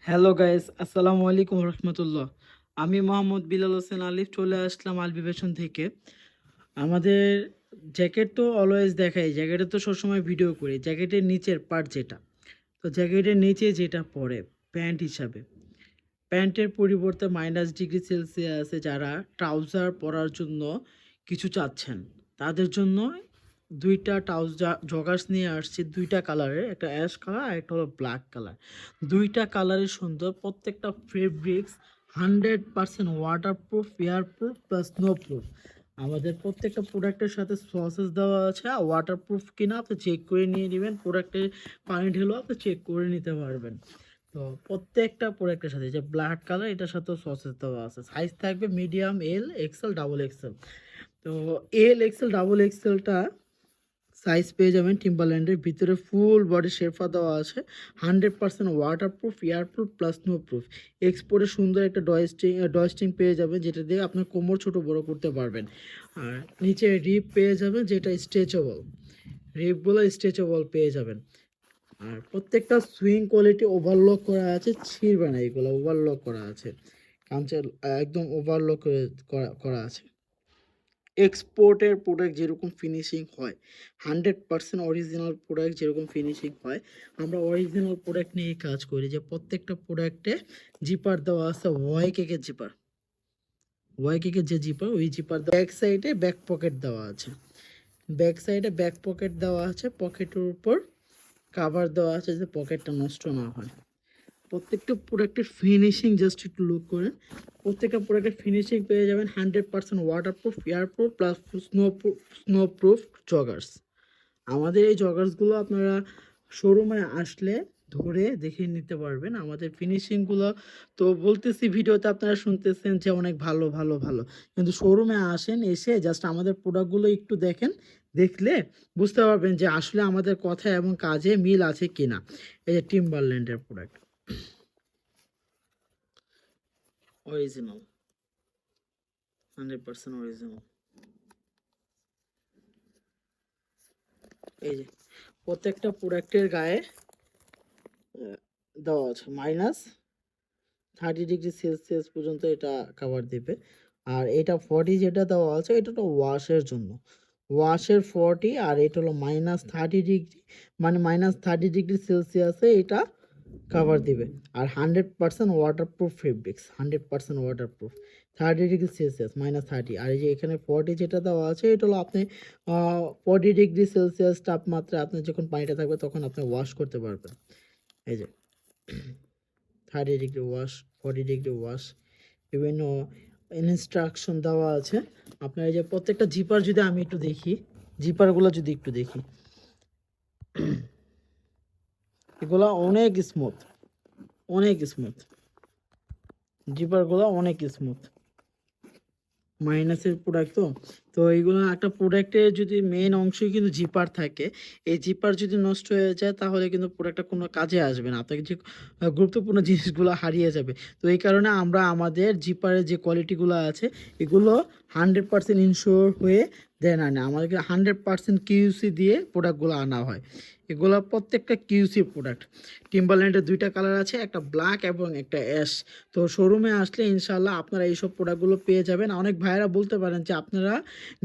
Hello guys, আসসালামু আলাইকুম রহমতুল্লাহ। আমি মোহাম্মদ বিলাল হোসেন আলিফ চলে আসলাম আলবি ফ্যাশন থেকে। আমাদের জ্যাকেট তো অলওয়েজ দেখাই, জ্যাকেটে তো সবসময় ভিডিও করি। জ্যাকেটের নিচের পার্ট যেটা, তো জ্যাকেটের নিচে যেটা পরে প্যান্ট হিসাবে, প্যান্টের পরিবর্তে -ডিগ্রি সেলসিয়াসে যারা ট্রাউজার পরার জন্য কিছু চাচ্ছেন, তাদের জন্য দুইটা ট্রাউজার জগার্স নিয়ে আসছি, দুইটা কালারের, একটা অ্যাশ কালার আর একটা হলো ব্ল্যাক কালার। দুইটা কালারের সুন্দর, প্রত্যেকটা fabrics 100% waterproof, airproof plus snow proof. আমাদের প্রত্যেকটা প্রোডাক্টের সাথে সসেস দেওয়া আছে, ওয়াটারপ্রুফ কিনা আপনি চেক করে নিয়ে নেবেন, প্রোডাক্টের পানি ঢেলেও আপনি চেক করে নিতে পারবেন। তো প্রত্যেকটা প্রোডাক্টের সাথে যে ব্ল্যাক কালার, এটার সাথেও সসেস দেওয়া আছে। সাইজ থাকবে মিডিয়াম, এল, এক্সেল, ডাবল এক্সেল। তো এল, এক্সেল, ডাবল এক্সেলটা সাইজ পেয়ে যাবেন টিম্বারল্যান্ডের ভিতরে। ফুল বডি শেরফা দেওয়া আছে, 100% waterproof, airproof plus snow proof. এক্সপোর্টে সুন্দর একটা ডয়েস্টিং পেয়ে যাবেন, যেটা দিয়ে আপনার কোমর ছোট বড় করতে পারবেন। আর নিচে রিপ পেয়ে যাবেন, যেটা স্ট্রেচেবল, রিপগুলো স্ট্রেচেবল পেয়ে যাবেন। আর প্রত্যেকটা সুইং কোয়ালিটি ওভারলক করা আছে, ছিঁড়বে না, এগুলো ওভারলক করা আছে, কাঁচে একদম ওভারলক করা আছে। এক্সপোর্টের প্রোডাক্ট যেরকম ফিনিশিং হয়, 100% অরিজিনাল প্রোডাক্ট যেরকম ফিনিশিং হয়, আমরা অরিজিনাল প্রোডাক্ট নিয়ে কাজ করি। যে প্রত্যেকটা প্রোডাক্টে জিপার দেওয়া আছে, ওয়াই কেকের জিপার, ওয়াই কেকের যে জিপার, ওই জিপার ব্যাক সাইডে ব্যাক পকেট দেওয়া আছে, ব্যাক সাইডে ব্যাক পকেট দেওয়া আছে, পকেটের উপর কাভার দেওয়া আছে যে পকেটটা নষ্ট না হয়। প্রত্যেকটা প্রোডাক্টের ফিনিশিং জাস্ট একটু লুক করেন, প্রত্যেকটা প্রোডাক্টের ফিনিশিং পেয়ে যাবেন 100% waterproof, airproof plus snow proof joggers. আমাদের এই জগার্সগুলো আপনারা শোরুমে আসলে ধরে দেখে নিতে পারবেন। আমাদের ফিনিশিংগুলো তো বলতেছি ভিডিওতে, আপনারা শুনতেছেন যে অনেক ভালো ভালো ভালো, কিন্তু শোরুমে আসেন, এসে জাস্ট আমাদের প্রোডাক্টগুলো একটু দেখেন, দেখলে বুঝতে পারবেন যে আসলে আমাদের কথা এবং কাজে মিল আছে কিনা। এই যে টিম্বারল্যান্ডের প্রোডাক্ট, অরিজিনাল, 100% অরিজিনাল। এই যে প্রত্যেকটা প্রোডাক্টের গায়ে দেওয়া আছে -30°C পর্যন্ত এটা কাভার দিবে। আর এটা 40 যেটা দেওয়া আছে, এটা তো ওয়াশের জন্য, ওয়াশের 40, আর এটা হলো -30°, মানে -30°C এটা কাভার দিবে। আর 100% ওয়াটারপ্রুফ ফেব্রিক্স, 100% ওয়াটারপ্রুফ, 30°C -30। আর এই যে এখানে 40 যেটা দেওয়া আছে, এটা হলো আপনি 40°C তাপমাত্রা আপনার যখন পানিটা থাকবে তখন আপনি ওয়াশ করতে পারবেন। এই যে 30° ওয়াশ, 40° ওয়াশ, বিভিন্ন ইনস্ট্রাকশন দেওয়া আছে। আপনার এই যে প্রত্যেকটা জিপার যদি আমি একটু দেখি, জিপারগুলো যদি একটু দেখি, এগুলো অনেক স্মুথ, অনেক স্মুথ, জিপারগুলো অনেক স্মুথ। মাইনাসের প্রোডাক্ট তো, তো এইগুলো একটা প্রোডাক্টের যদি মেন অংশই কিন্তু জিপার থাকে, এই জিপার যদি নষ্ট হয়ে যায় তাহলে কিন্তু প্রোডাক্টটা কোনো কাজে আসবে না, আপনাকে যে গুরুত্বপূর্ণ জিনিসগুলো হারিয়ে যাবে। তো এই কারণে আমরা আমাদের জিপারের যে কোয়ালিটিগুলো আছে, এগুলো 100% ইনশিওর হয়ে দেন আনে, আমাদেরকে 100% কিউসি দিয়ে প্রোডাক্টগুলো আনা হয়। এগুলো প্রত্যেকটা কিউসি প্রোডাক্ট। টিম্বারল্যান্ডের দুইটা কালার আছে, একটা ব্ল্যাক এবং একটা অ্যাশ। তো শোরুমে আসলে ইনশাল্লাহ আপনারা এইসব প্রোডাক্টগুলো পেয়ে যাবেন। অনেক ভাইয়েরা বলতে পারেন যে আপনারা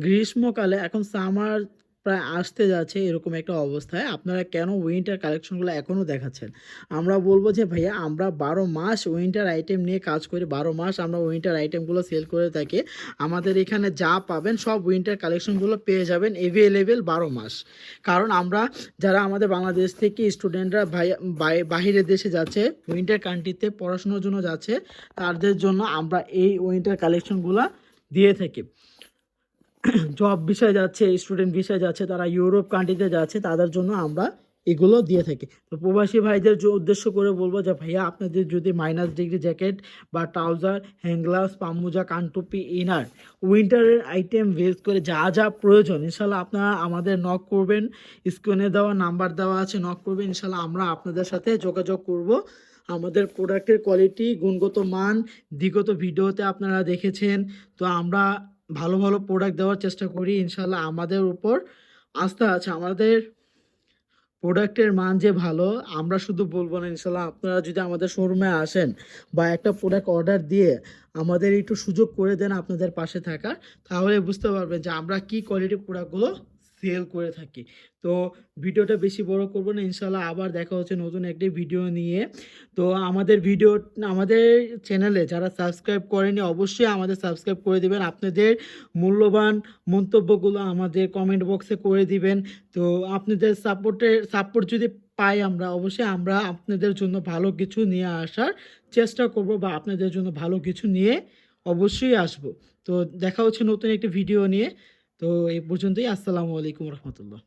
গ্রীষ্মকালে, এখন সামার প্রায় আসতে যাচ্ছে এরকম একটা অবস্থায়, আপনারা কেন উইন্টার কালেকশনগুলো এখনও দেখাচ্ছেন? আমরা বলবো যে ভাইয়া, আমরা 12 মাস উইন্টার আইটেম নিয়ে কাজ করি, 12 মাস আমরা উইন্টার আইটেমগুলো সেল করে থাকি। আমাদের এখানে যা পাবেন সব উইন্টার কালেকশনগুলো পেয়ে যাবেন এভেলেবেল 12 মাস। কারণ আমরা, যারা আমাদের বাংলাদেশ থেকে স্টুডেন্টরা বাহিরের দেশে যাচ্ছে, উইন্টার কান্ট্রিতে পড়াশোনার জন্য যাচ্ছে, তাদের জন্য আমরা এই উইন্টার কালেকশনগুলো দিয়ে থাকি। জব বিষয়ে যাচ্ছে, স্টুডেন্ট বিষয়ে যাচ্ছে, তারা ইউরোপ কান্ট্রিতে যাচ্ছে, তাদের জন্য আমরা এগুলো দিয়ে থাকি। তো প্রবাসী ভাইদের উদ্দেশ্য করে বলবো যে ভাইয়া, আপনাদের যদি -ডিগ্রি জ্যাকেট বা ট্রাউজার, হ্যান্ডগ্লাভস, পামমোজা, কানটুপি, ইনার, উইন্টারের আইটেম বেস করে যা যা প্রয়োজন, ইনশাল্লাহ আপনারা আমাদের নক করবেন, স্ক্রিনে দেওয়া নাম্বার দেওয়া আছে, নক করবেন, ইনশাল্লাহ আমরা আপনাদের সাথে যোগাযোগ করব। আমাদের প্রোডাক্টের কোয়ালিটি, গুণগত মান বিগত ভিডিওতে আপনারা দেখেছেন। তো আমরা ভালো ভালো প্রোডাক্ট দেওয়ার চেষ্টা করি, ইনশাল্লাহ আমাদের উপর আস্থা আছে। আমাদের প্রোডাক্টের মান যে ভালো আমরা শুধু বলবো না, ইনশাল্লাহ আপনারা যদি আমাদের শোরুমে আসেন বা একটা প্রোডাক্ট অর্ডার দিয়ে আমাদের একটু সুযোগ করে দেন আপনাদের পাশে থাকার, তাহলে বুঝতে পারবেন যে আমরা কি কোয়ালিটি প্রোডাক্টগুলো সেল করে থাকি। তো ভিডিওটা বেশি বড় করবো না, ইনশাল্লাহ আবার দেখা হচ্ছে নতুন একটি ভিডিও নিয়ে। তো আমাদের চ্যানেলে যারা সাবস্ক্রাইব করেনি অবশ্যই আমাদের সাবস্ক্রাইব করে দিবেন, আপনাদের মূল্যবান মন্তব্যগুলো আমাদের কমেন্ট বক্সে করে দিবেন। তো আপনাদের সাপোর্ট যদি পাই আমরা, অবশ্যই আমরা আপনাদের জন্য ভালো কিছু নিয়ে আসার চেষ্টা করব বা আপনাদের জন্য ভালো কিছু নিয়ে অবশ্যই আসব। তো দেখা হচ্ছে নতুন একটি ভিডিও নিয়ে। তো এই পর্যন্তই, আসসালামু আলাইকুম রহমতুল্লাহ।